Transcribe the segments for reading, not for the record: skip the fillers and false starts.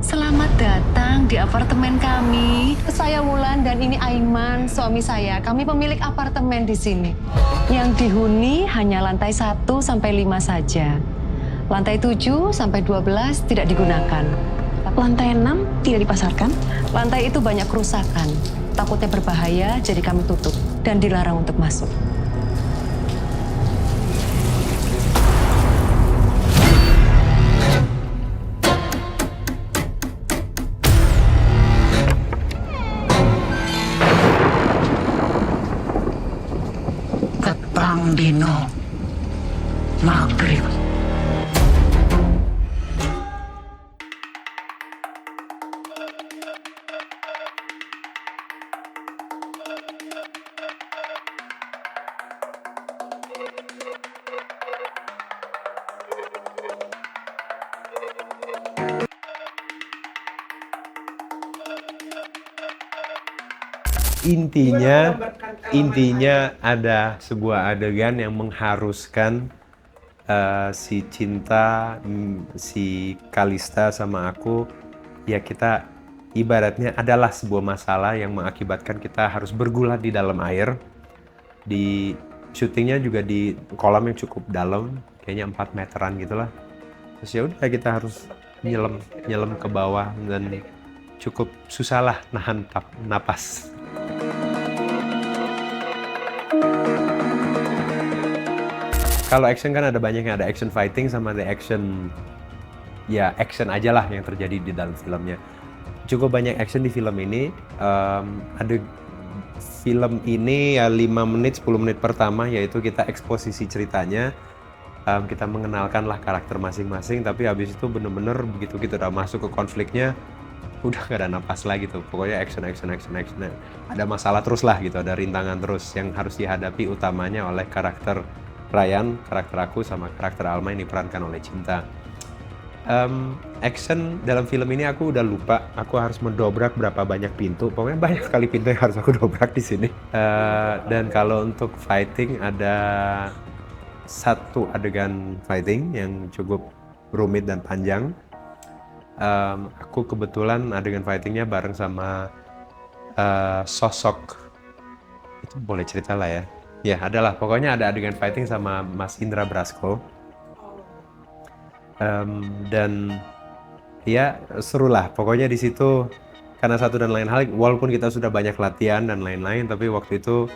Selamat datang di apartemen kami. Saya Wulan dan ini Aiman, suami saya. Kami pemilik apartemen di sini. Yang dihuni hanya lantai 1 sampai 5 saja. Lantai 7 sampai 12 tidak digunakan. Lantai 6 tidak dipasarkan? Lantai itu banyak kerusakan. Takutnya berbahaya, jadi kami tutup dan dilarang untuk masuk. Ketang dino maghrib. Intinya ada sebuah adegan yang mengharuskan si Cinta, si Kalista sama aku, ya kita ibaratnya adalah sebuah masalah yang mengakibatkan kita harus bergulat di dalam air. Di syutingnya juga di kolam yang cukup dalam, kayaknya 4 meteran gitulah. Terus ya udah kita harus nyelam ke bawah dan cukup susah lah nahan napas. Kalau action kan ada banyaknya, ada action fighting sama ada action, ya action aja lah yang terjadi di dalam filmnya. Cukup banyak action di film ini. Ada film ini ya 5 menit, 10 menit pertama yaitu kita eksposisi ceritanya. Kita mengenalkan lah karakter masing-masing, tapi habis itu bener-bener begitu kita udah masuk ke konfliknya, udah gak ada napas lagi tuh. Pokoknya action. Ada masalah terus lah gitu, ada rintangan terus yang harus dihadapi utamanya oleh karakter Ryan, karakter aku, sama karakter Alma yang diperankan oleh Cinta. Action dalam film ini aku udah lupa, aku harus mendobrak berapa banyak pintu. Pokoknya banyak sekali pintu yang harus aku dobrak di sini. Dan kalau untuk fighting ada satu adegan fighting yang cukup rumit dan panjang. Aku kebetulan adegan fightingnya bareng sama sosok, itu boleh cerita lah ya. Ya adalah, pokoknya ada adegan fighting sama Mas Indra Brasko. Dan ya seru lah, pokoknya di situ karena satu dan lain hal, walaupun kita sudah banyak latihan dan lain-lain, tapi waktu itu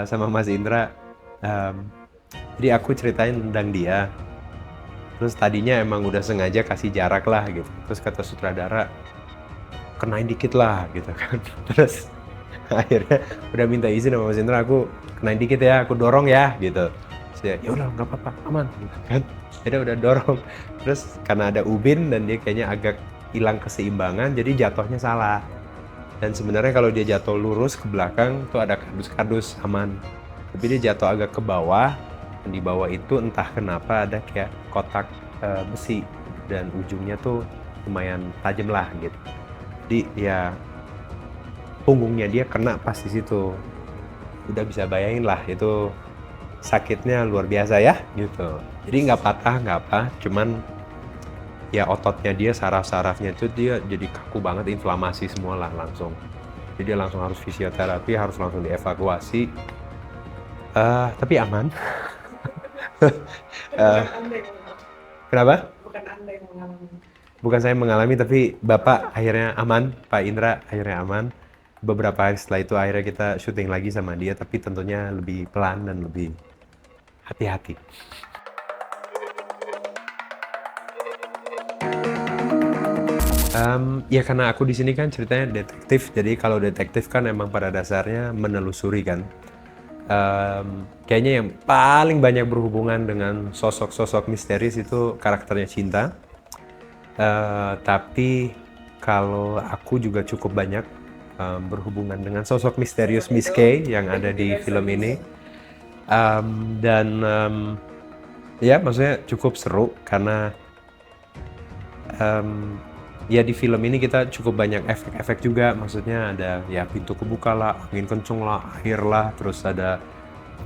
sama Mas Indra, jadi aku ceritain tentang dia. Terus tadinya emang udah sengaja kasih jarak lah gitu. Terus kata sutradara, kenain dikit lah gitu kan. Terus akhirnya udah minta izin sama Mas Indra, aku kenain dikit ya, aku dorong ya gitu. Saya ya udah nggak apa-apa, aman gitu kan. Jadi udah dorong. Terus karena ada Ubin dan dia kayaknya agak hilang keseimbangan, jadi jatuhnya salah. Dan sebenarnya kalau dia jatuh lurus ke belakang tuh ada kardus-kardus aman. Tapi dia jatuh agak ke bawah, dan di bawah itu entah kenapa ada kayak kotak besi dan ujungnya tuh lumayan tajam lah gitu. Jadi ya punggungnya dia kena pas di situ. Udah bisa bayangin lah itu sakitnya luar biasa ya gitu. Jadi nggak patah, nggak apa, cuman ya ototnya dia, saraf-sarafnya itu dia jadi kaku banget, inflamasi semua lah langsung. Jadi dia langsung harus fisioterapi, harus langsung dievakuasi. Tapi aman. Kenapa? Bukan saya mengalami, tapi Bapak akhirnya aman, Pak Indra akhirnya aman. Beberapa hari setelah itu akhirnya kita syuting lagi sama dia, tapi tentunya lebih pelan dan lebih hati-hati. Ya karena aku di sini kan ceritanya detektif, jadi kalau detektif kan emang pada dasarnya menelusuri kan. Kayaknya yang paling banyak berhubungan dengan sosok-sosok misterius itu karakternya Cinta. Tapi kalau aku juga cukup banyak berhubungan dengan sosok misterius Miss K yang ada di film ini. Ya maksudnya cukup seru karena ya di film ini kita cukup banyak efek-efek juga, maksudnya ada ya pintu kebuka lah, angin kenceng lah, air lah, terus ada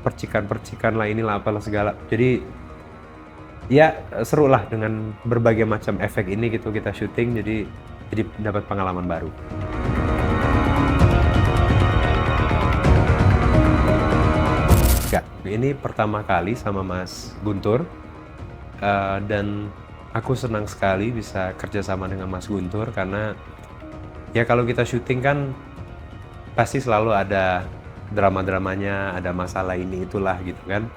percikan-percikan lah, inilah apalah segala. Jadi ya seru lah dengan berbagai macam efek ini gitu kita syuting, jadi dapat pengalaman baru. Enggak, ini pertama kali sama Mas Guntur, dan aku senang sekali bisa kerjasama dengan Mas Guntur karena ya kalau kita syuting kan pasti selalu ada drama-dramanya, ada masalah ini itulah gitu kan.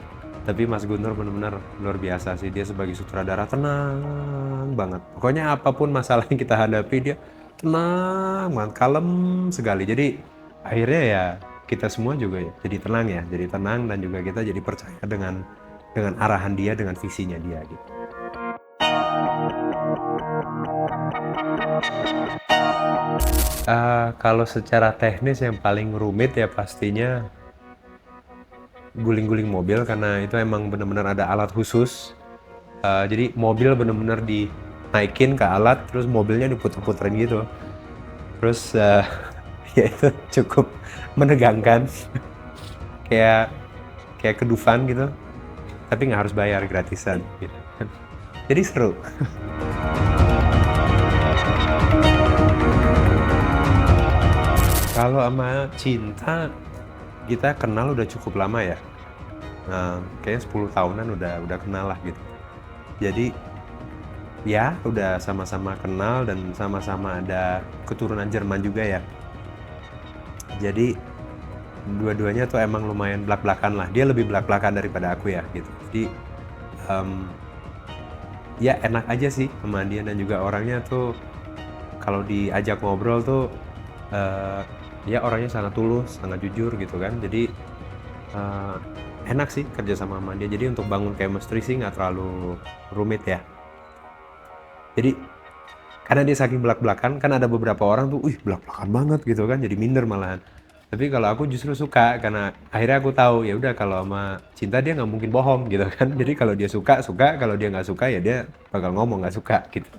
Tapi Mas Guntur benar-benar luar biasa sih, dia sebagai sutradara tenang banget. Pokoknya apapun masalah yang kita hadapi dia tenang banget, kalem sekali. Jadi akhirnya ya kita semua juga jadi tenang ya, jadi tenang dan juga kita jadi percaya dengan arahan dia, dengan visinya dia gitu. Kalau secara teknis yang paling rumit ya pastinya guling-guling mobil karena itu emang bener-bener ada alat khusus. Jadi mobil bener-bener dinaikin ke alat, terus mobilnya diputer-puterin gitu. Terus ya itu cukup menegangkan, kayak kedufan gitu. Tapi nggak harus bayar, gratisan gitu. Jadi seru. Kalau sama Cinta, kita kenal udah cukup lama ya. Kayaknya 10 tahunan udah kenal lah gitu. Jadi ya udah sama-sama kenal dan sama-sama ada keturunan Jerman juga ya. Jadi dua-duanya tuh emang lumayan blak-blakan lah. Dia lebih blak-blakan daripada aku ya gitu. Jadi ya enak aja sih sama dia, dan juga orangnya tuh kalau diajak ngobrol tuh ya orangnya sangat tulus, sangat jujur gitu kan. Jadi enak sih kerja sama dia. Jadi untuk bangun chemistry sih nggak terlalu rumit ya. Jadi karena dia saking belak-belakan, kan ada beberapa orang tuh, belak-belakan banget gitu kan, jadi minder malahan. Tapi kalau aku justru suka, karena akhirnya aku tahu ya udah kalau sama Cinta dia nggak mungkin bohong gitu kan. Jadi kalau dia suka, kalau dia nggak suka ya dia bakal ngomong nggak suka gitu.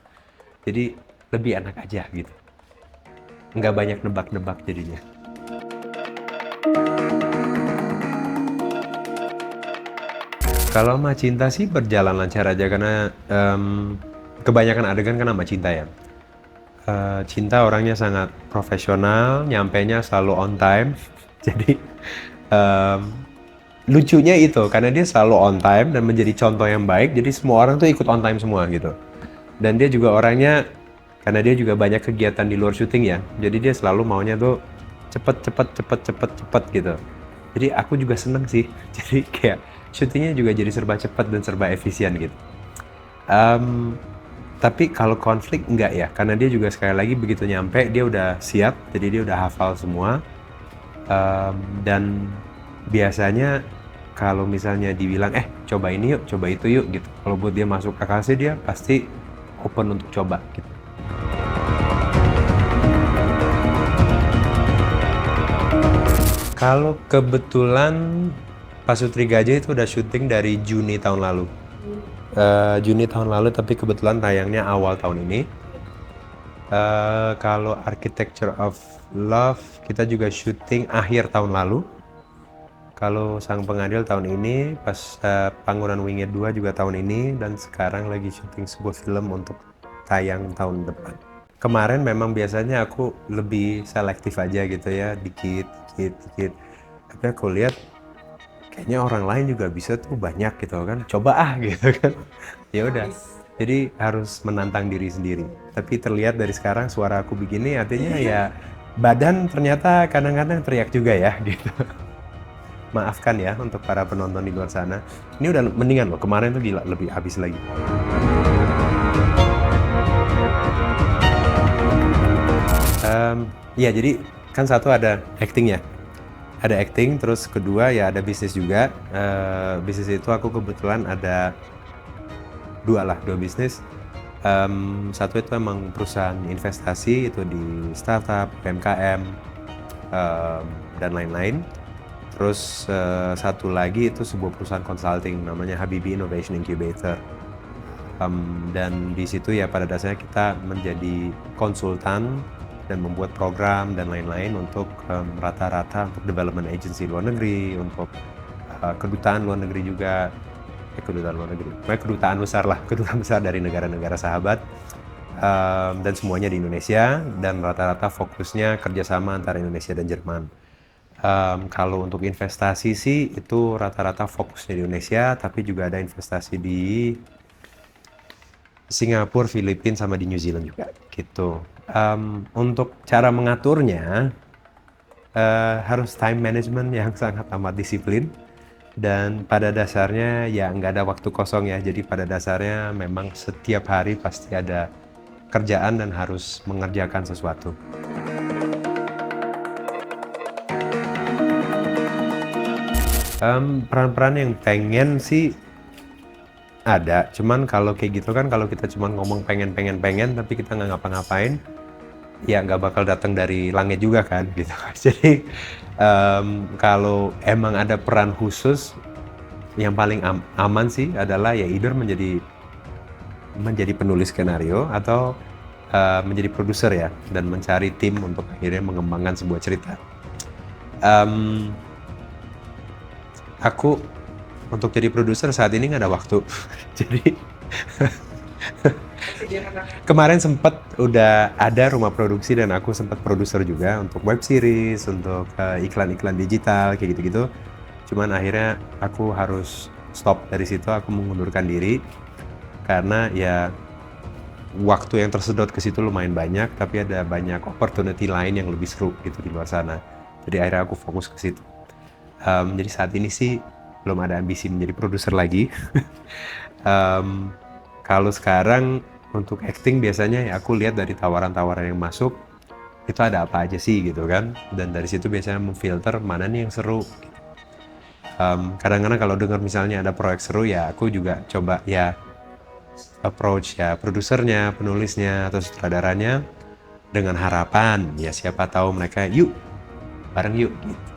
Jadi lebih enak aja gitu. Nggak banyak nebak-nebak jadinya. Kalau sama Cinta sih berjalan lancar aja karena kebanyakan adegan kan sama Cinta ya. Cinta orangnya sangat profesional, nyampenya selalu on time. Jadi lucunya itu karena dia selalu on time dan menjadi contoh yang baik, jadi semua orang tuh ikut on time semua gitu. Dan dia juga orangnya, karena dia juga banyak kegiatan di luar syuting ya, jadi dia selalu maunya tuh cepet gitu. Jadi aku juga seneng sih, jadi kayak syutingnya juga jadi serba cepat dan serba efisien gitu. Tapi kalau konflik enggak ya, karena dia juga sekali lagi begitu nyampe dia udah siap, jadi dia udah hafal semua. Dan biasanya kalau misalnya dibilang coba ini yuk, coba itu yuk gitu, kalau buat dia masuk akal sih dia pasti open untuk coba gitu. Kalau kebetulan Pasutri Gajah itu udah syuting dari Juni tahun lalu. Tapi kebetulan tayangnya awal tahun ini. Kalau Architecture of Love kita juga syuting akhir tahun lalu. Kalau Sang Pengadil tahun ini, pas Panguragan Wingit 2 juga tahun ini, dan sekarang lagi syuting sebuah film untuk tayang tahun depan. Kemarin memang biasanya aku lebih selektif aja gitu ya, dikit. Tapi aku lihat kayaknya orang lain juga bisa tuh banyak gitu kan, coba gitu kan. Ya udah, jadi harus menantang diri sendiri. Tapi terlihat dari sekarang suara aku begini, artinya ya badan ternyata kadang-kadang teriak juga ya gitu. Maafkan ya untuk para penonton di luar sana. Ini udah mendingan loh, kemarin tuh gila, lebih habis lagi. Ya jadi kan satu ada acting ya. Ada acting, terus kedua ya ada bisnis juga. Bisnis itu aku kebetulan ada dua bisnis. Satu itu emang perusahaan investasi, itu di startup, UMKM, dan lain-lain. Terus satu lagi itu sebuah perusahaan consulting namanya Habibie Innovation Incubator. Dan di situ ya pada dasarnya kita menjadi konsultan dan membuat program dan lain-lain untuk rata-rata untuk development agency luar negeri, untuk kedutaan luar negeri juga. kedutaan luar negeri, kedutaan besar lah, kedutaan besar dari negara-negara sahabat, dan semuanya di Indonesia, dan rata-rata fokusnya kerjasama antara Indonesia dan Jerman. Kalau untuk investasi sih itu rata-rata fokusnya di Indonesia, tapi juga ada investasi di Singapura, Filipina, sama di New Zealand juga gitu. Untuk cara mengaturnya harus time management yang sangat amat disiplin, dan pada dasarnya ya nggak ada waktu kosong ya, jadi pada dasarnya memang setiap hari pasti ada kerjaan dan harus mengerjakan sesuatu. Peran-peran yang pengen sih ada, cuman kalau kayak gitu kan, kalau kita cuma ngomong pengen tapi kita nggak ngapa-ngapain, ya nggak bakal datang dari langit juga kan gitu. Jadi kalau emang ada peran khusus, yang paling aman sih adalah ya either menjadi penulis skenario atau menjadi produser ya, dan mencari tim untuk akhirnya mengembangkan sebuah cerita. Aku untuk jadi produser saat ini nggak ada waktu. Jadi kemarin sempat udah ada rumah produksi dan aku sempat produser juga untuk web series, untuk iklan-iklan digital kayak gitu-gitu. Cuman akhirnya aku harus stop dari situ, aku mengundurkan diri karena ya waktu yang tersedot ke situ lumayan banyak, tapi ada banyak opportunity lain yang lebih seru gitu di luar sana. Jadi akhirnya aku fokus ke situ. Jadi saat ini sih belum ada ambisi menjadi produser lagi. Kalau sekarang untuk acting biasanya ya aku lihat dari tawaran-tawaran yang masuk itu ada apa aja sih gitu kan, dan dari situ biasanya memfilter mana nih yang seru. Kadang-kadang kalau dengar misalnya ada proyek seru ya aku juga coba ya approach ya produsernya, penulisnya atau sutradaranya dengan harapan ya siapa tahu mereka yuk bareng yuk gitu.